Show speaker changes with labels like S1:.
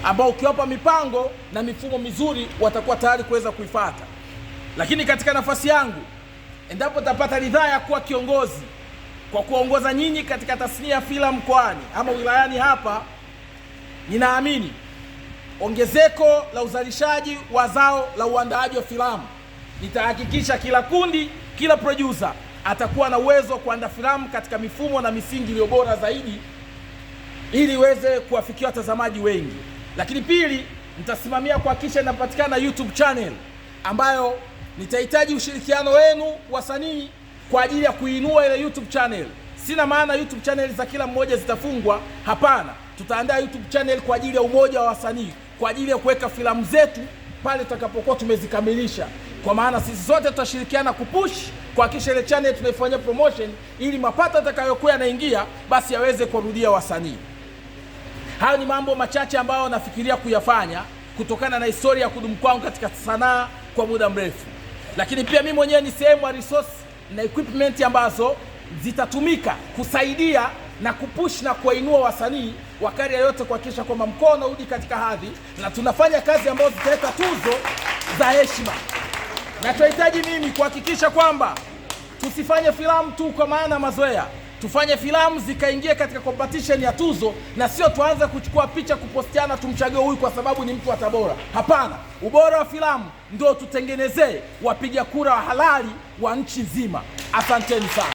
S1: ambao ukiwapa mipango na mifumo mizuri watakuwa tayari kuweza kuifuata. Lakini katika nafasi yangu, endapo tapata ridhaa ya kuwa kiongozi kwa kuongoza nyinyi katika tasnia ya filamu mkoani ama wilayani hapa, ninaamini ongezeko la uzalishaji wa zao la uandaaji wa filamu. Nitahakikisha kila kundi, kila producer atakuwa na uwezo wa kuandaa filamu katika mifumo na misingi iliyo bora zaidi ili iweze kuwafikia watazamaji wengi. Lakini pili, nitasimamia kuhakikisha inapatikana YouTube channel ambayo nitahitaji ushirikiano wenu wasanii kwa ajili ya kuinua ile YouTube channel. Sina maana YouTube channel za kila mmoja zitafungwa, hapana. Tutaandaa YouTube channel kwa ajili ya umoja wa wasanii, kwa ajili ya kuweka filamu zetu pale tutakapokuwa tumezikamilisha. Kwa maana sisi zote tutashirikiana kupush kuhakikisha ile channel tunaifanyia promotion ili mapato atakayokuwa yanaingia basi yaweze kurudia wasanii. Hayo ni mambo machache ambayo nafikiria kuyafanya kutokana na historia ya kudumu kwangu katika sanaa kwa muda mrefu. Lakini pia mimi mwenyewe ni sehemu ya resource na equipment ambazo zitatumika kusaidia na kupush na kuinua wasanii wa kari yote kuhakikisha kwamba mkoa unarudi katika hadhi na tunafanya kazi ambazo zitaleta tuzo za heshima. Na tunahitaji mimi kuhakikisha kwamba tusifanye filamu tu kwa maana mazoea. Tufanye filamu zikaingia katika competition ya tuzo na sio tuanze kuchukua picha kupostiana tumchague huyu kwa sababu ni mtu wa Tabora. Hapana, ubora wa filamu ndio tutengenezee wapiga kura wa halali wa nchi nzima. Asanteni sana.